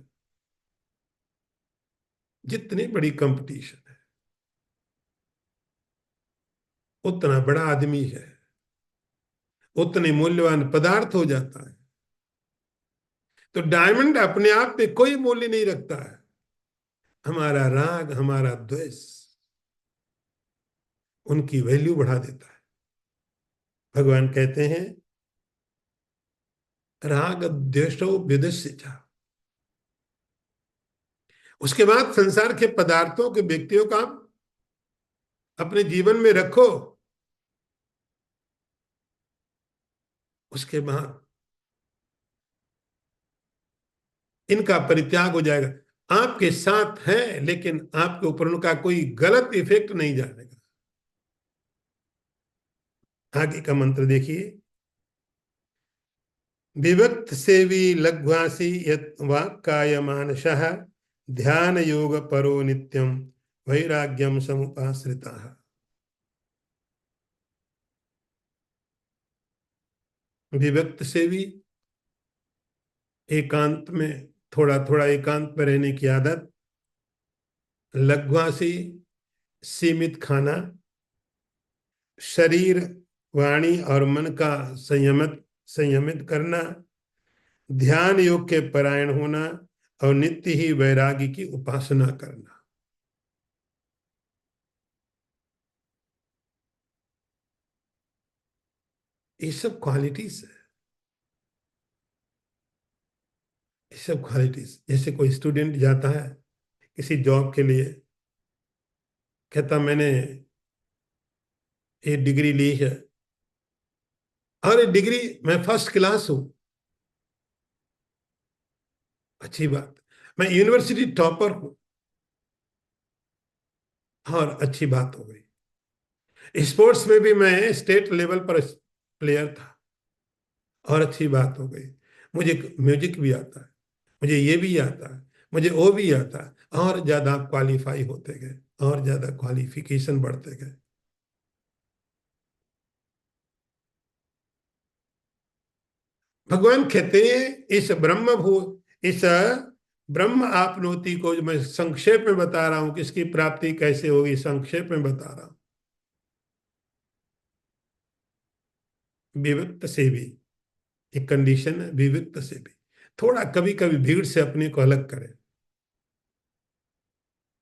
जितनी बड़ी कंपटीशन है, उतना बड़ा आदमी है, उतने मूल्यवान पदार्थ हो जाता है। तो डायमंड अपने आप में कोई मूल्य नहीं रखता है। हमारा राग, हमारा द्वेष उनकी वैल्यू बढ़ा देता है। भगवान कहते हैं, राग द्वेषो विदस्य। उसके बाद संसार के पदार्थों के व्यक्तियों का आप अपने जीवन में रखो, उसके बाद इनका परित्याग हो जाएगा। आपके साथ है लेकिन आपके ऊपर उनका कोई गलत इफेक्ट नहीं जाएगा। आगे का मंत्र देखिए, विविक्त सेवी लघ्वासी यत वाक्काय मानसः ध्यान योग परो नित्यम वैराग्यम समुपाश्रिता। विविक्त सेवी, एकांत में, थोड़ा थोड़ा एकांत में रहने की आदत। लघ्वासी, सीमित खाना। शरीर, वाणी और मन का संयमित संयमित करना। ध्यान योग के परायण होना और नित्य ही वैराग्य की उपासना करना। ये सब क्वालिटीज है। ये सब क्वालिटीज, जैसे कोई स्टूडेंट जाता है किसी जॉब के लिए, कहता मैंने ये डिग्री ली है और ये डिग्री मैं फर्स्ट क्लास हूं। अच्छी बात। मैं यूनिवर्सिटी टॉपर हूं, और अच्छी बात हो गई। स्पोर्ट्स में भी मैं स्टेट लेवल पर प्लेयर था, और अच्छी बात हो गई। मुझे म्यूजिक भी आता है, मुझे ये भी आता है, मुझे वो भी आता है, और ज्यादा क्वालिफाई होते गए, और ज्यादा क्वालिफिकेशन बढ़ते गए। भगवान कहते हैं, इस ब्रह्म आपनोति को जो मैं संक्षेप में बता रहा हूं कि इसकी प्राप्ति कैसे होगी, संक्षेप में बता रहा हूं। विविक्त से भी एक कंडीशन है, विविक्त से भी थोड़ा कभी कभी भीड़ से अपने को अलग करें।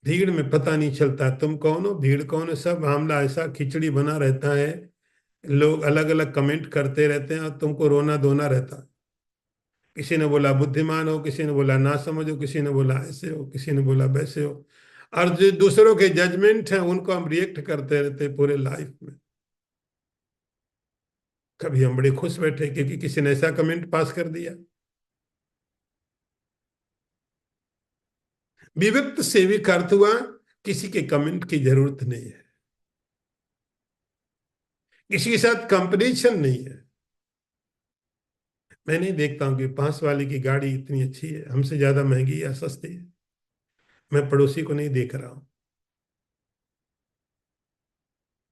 भीड़ में पता नहीं चलता तुम कौन हो, भीड़ कौन है, सब मामला ऐसा खिचड़ी बना रहता है। लोग अलग अलग कमेंट करते रहते हैं और तुमको रोना धोना रहता है। किसी ने बोला बुद्धिमान हो, किसी ने बोला ना समझो, किसी ने बोला ऐसे हो, किसी ने बोला वैसे हो। और जो दूसरों के जजमेंट हैं उनको हम रिएक्ट करते रहते हैं पूरे लाइफ में। कभी हम बड़े खुश बैठे क्योंकि किसी ने ऐसा कमेंट पास कर दिया। विविक्त सेवी का अर्थ हुआ किसी के कमेंट की जरूरत नहीं है, किसी के साथ कंपटीशन नहीं है। मैं नहीं देखता हूं कि पास वाले की गाड़ी इतनी अच्छी है, हमसे ज्यादा महंगी या सस्ती है। मैं पड़ोसी को नहीं देख रहा हूं,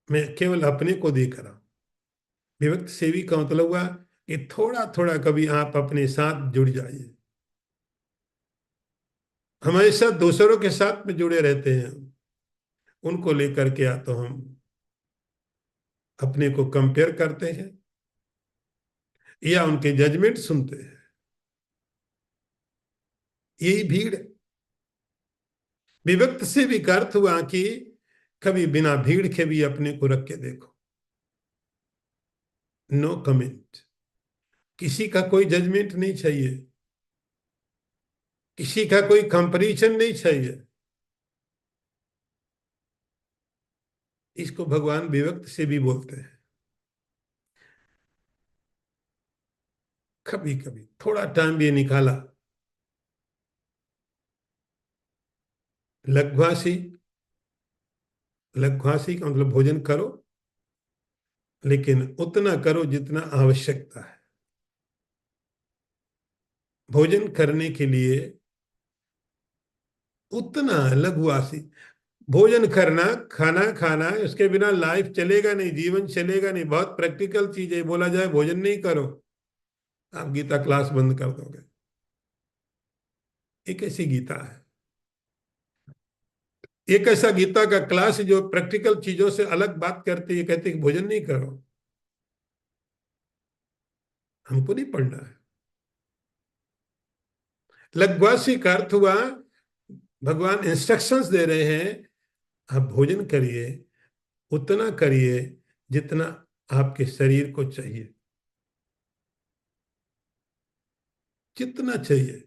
मैं केवल अपने को देख रहा हूं। विभक्त सेवी का मतलब हुआ कि थोड़ा थोड़ा कभी आप अपने साथ जुड़ जाइए। हमेशा दूसरों के साथ में जुड़े रहते हैं, उनको लेकर के या तो हम अपने को कंपेयर करते हैं या उनके जजमेंट सुनते हैं। यही भीड़। विभक्त से भी का अर्थ हुआ कि कभी बिना भीड़ के भी अपने को रख के देखो। No comment. किसी का कोई जजमेंट नहीं चाहिए, किसी का कोई कंपैरिजन नहीं चाहिए। इसको भगवान विभक्त से भी बोलते हैं। कभी कभी थोड़ा टाइम भी निकाला। लघ्वासी, लघ्वासी का मतलब भोजन करो लेकिन उतना करो जितना आवश्यकता है। भोजन करने के लिए उतना लघुवासी, भोजन करना, खाना खाना, उसके बिना लाइफ चलेगा नहीं, जीवन चलेगा नहीं। बहुत प्रैक्टिकल चीज है। बोला जाए भोजन नहीं करो, आप गीता क्लास बंद कर दोगे। एक ऐसी गीता है, एक ऐसा गीता का क्लास है जो प्रैक्टिकल चीजों से अलग बात करती है, कहती है कि भोजन नहीं करो। हमको नहीं पढ़ना है। लग्वासी का अर्थ हुआ भगवान इंस्ट्रक्शंस दे रहे हैं, आप भोजन करिए, उतना करिए जितना आपके शरीर को चाहिए, जितना चाहिए।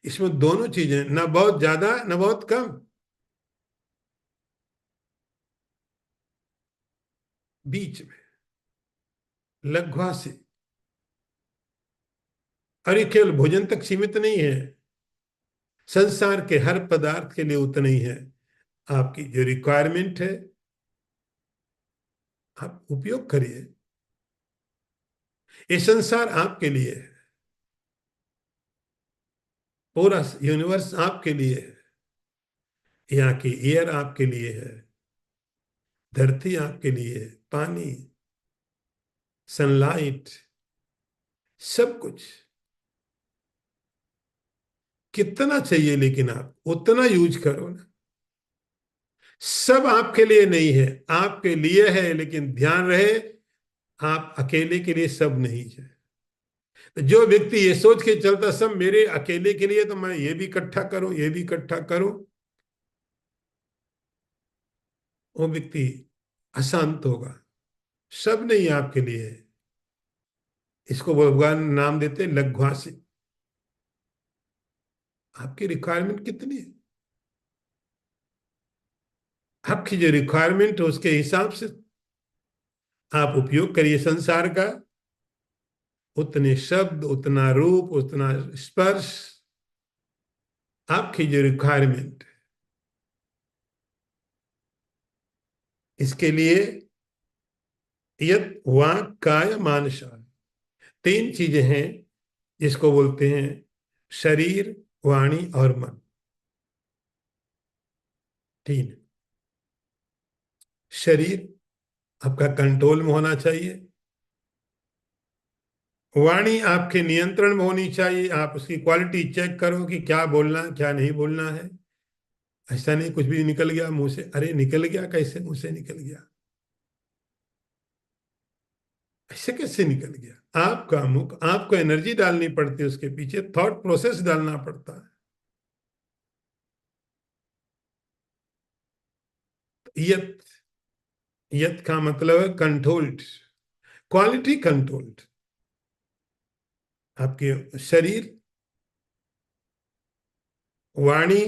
इसमें दोनों चीजें, ना बहुत ज्यादा ना बहुत कम, बीच में, लघ्वासी। और ये केवल भोजन तक सीमित नहीं है, संसार के हर पदार्थ के लिए उतना ही है। आपकी जो रिक्वायरमेंट है, आप उपयोग करिए। ये संसार आपके लिए है, पूरा यूनिवर्स आपके लिए है, यहाँ की एयर आपके लिए है, धरती आपके लिए है, पानी, सनलाइट, सब कुछ। कितना चाहिए, लेकिन आप उतना यूज करो ना। सब आपके लिए नहीं है, आपके लिए है, लेकिन ध्यान रहे आप अकेले के लिए सब नहीं है। तो जो व्यक्ति ये सोच के चलता सब मेरे अकेले के लिए, तो मैं ये भी इकट्ठा करूं, ये भी इकट्ठा करूं, वो व्यक्ति अशांत होगा। सब नहीं आपके लिए है। इसको भगवान नाम देते लघ्वासी। आपकी रिक्वायरमेंट कितनी है, आपकी जो रिक्वायरमेंट है उसके हिसाब से आप उपयोग करिए संसार का। उतने शब्द, उतना रूप, उतना स्पर्श, आपकी जो रिक्वायरमेंट, इसके लिए यत वाक काय मानस, तीन चीजें हैं जिसको बोलते हैं शरीर, वाणी और मन। तीन। शरीर आपका कंट्रोल में होना चाहिए, वाणी आपके नियंत्रण में होनी चाहिए, आप उसकी क्वालिटी चेक करो कि क्या बोलना क्या नहीं बोलना है। ऐसा नहीं कुछ भी निकल गया मुंह से, अरे निकल गया, कैसे मुंह से निकल गया, ऐसे कैसे निकल गया। आपका मुख, आपको एनर्जी डालनी पड़ती है, उसके पीछे थॉट प्रोसेस डालना पड़ता है। यत, यत का मतलब है कंट्रोल्ड, क्वालिटी कंट्रोल्ड। आपके शरीर, वाणी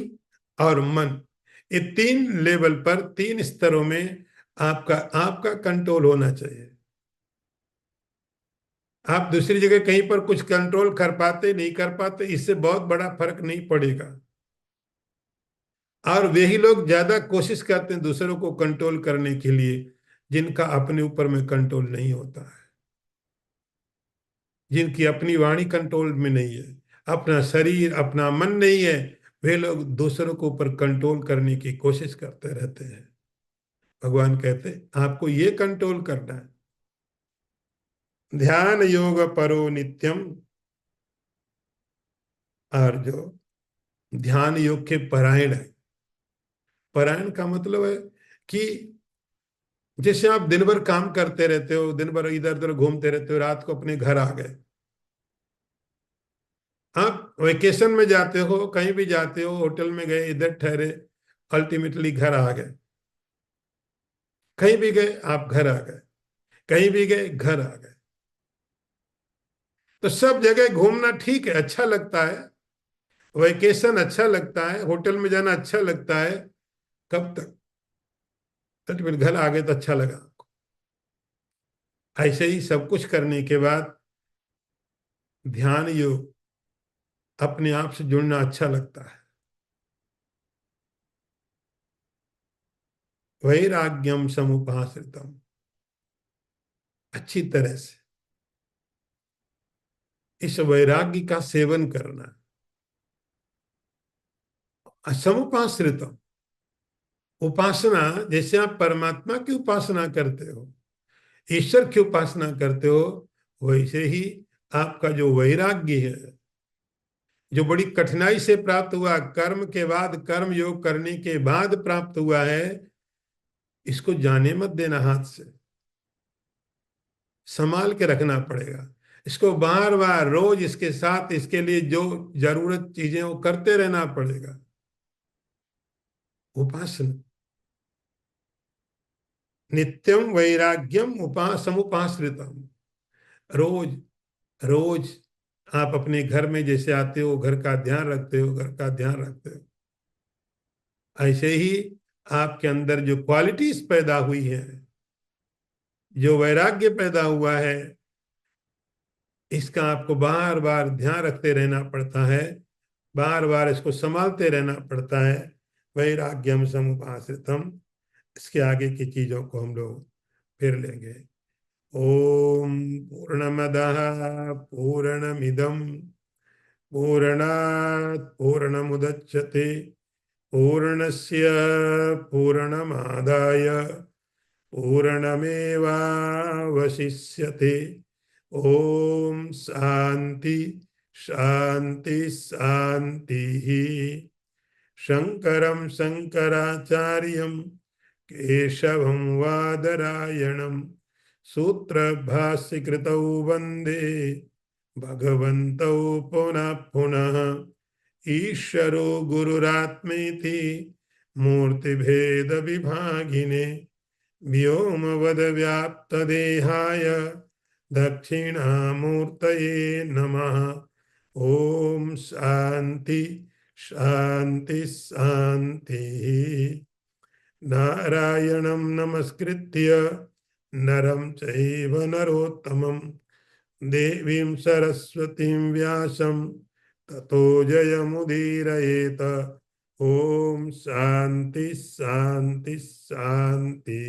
और मन, ये तीन लेवल पर, तीन स्तरों में आपका आपका कंट्रोल होना चाहिए। आप दूसरी जगह कहीं पर कुछ कंट्रोल कर पाते नहीं कर पाते, इससे बहुत बड़ा फर्क नहीं पड़ेगा। और वही लोग ज्यादा कोशिश करते हैं दूसरों को कंट्रोल करने के लिए, जिनका अपने ऊपर में कंट्रोल नहीं होता है, जिनकी अपनी वाणी कंट्रोल में नहीं है, अपना शरीर अपना मन नहीं है, वे लोग दूसरों को ऊपर कंट्रोल करने की कोशिश करते रहते हैं। भगवान कहते हैं आपको ये कंट्रोल करना है। ध्यान योग परो नित्यम, और जो ध्यान योग के परायण है, परायण का मतलब है कि जैसे आप दिन भर काम करते रहते हो, दिन भर इधर उधर घूमते रहते हो, रात को अपने घर आ गए, आप वेकेशन में जाते हो, कहीं भी जाते हो, होटल में गए, इधर ठहरे, अल्टीमेटली घर आ गए। कहीं भी गए आप घर आ गए, कहीं भी गए घर आ गए। तो सब जगह घूमना ठीक है, अच्छा लगता है, वेकेशन अच्छा लगता है, होटल में जाना अच्छा लगता है। कब तक? तो फिर घर आ गए तो अच्छा लगा। ऐसे ही सब कुछ करने के बाद ध्यान योग, अपने आप से जुड़ना अच्छा लगता है। वैराग्यम समुपाश्रितम, अच्छी तरह से इस वैराग्य का सेवन करना। समुपाश्रितम, उपासना, जैसे आप परमात्मा की उपासना करते हो, ईश्वर की उपासना करते हो, वैसे ही आपका जो वैराग्य है, जो बड़ी कठिनाई से प्राप्त हुआ, कर्म के बाद, कर्म योग करने के बाद प्राप्त हुआ है, इसको जाने मत देना हाथ से, संभाल के रखना पड़ेगा। इसको बार बार रोज इसके साथ, इसके लिए जो जरूरत चीजें वो करते रहना पड़ेगा। उपासना नित्यम वैराग्यम समुपाश्रितम। रोज रोज आप अपने घर में जैसे आते हो, घर का ध्यान रखते हो, घर का ध्यान रखते हो, ऐसे ही आपके अंदर जो क्वालिटीज पैदा हुई है, जो वैराग्य पैदा हुआ है, इसका आपको बार बार ध्यान रखते रहना पड़ता है, बार बार इसको संभालते रहना पड़ता है। वैराग्यम समुपाश्रितम। इसके आगे की चीजों को हम लोग फिर लेंगे। ओम पूर्णमदः पूर्णमिदं पूर्णात् पूर्णमुदच्यते पूर्णस्य पूर्णमादाय पूर्णमेवावशिष्यते। ओम शांति शांति शांति। शंकरं शंकराचार्यं केशवं वादरायणं सूत्रभाष्यकृतौ वन्दे भगवन्तौ पुनः पुनः। ईश्वरो गुरुरात्मेति मूर्तिभेद विभागिने व्योमवद्व्याप्तदेहाय दक्षिणामूर्तये नमः। ओम शांति शांति शांति। नारायणं नमस्कृत्य नरं चैव नरोत्तमं देवीं सरस्वतीं व्यासं ततो जयमुदीरयेत। ओम शांति शांति शांति।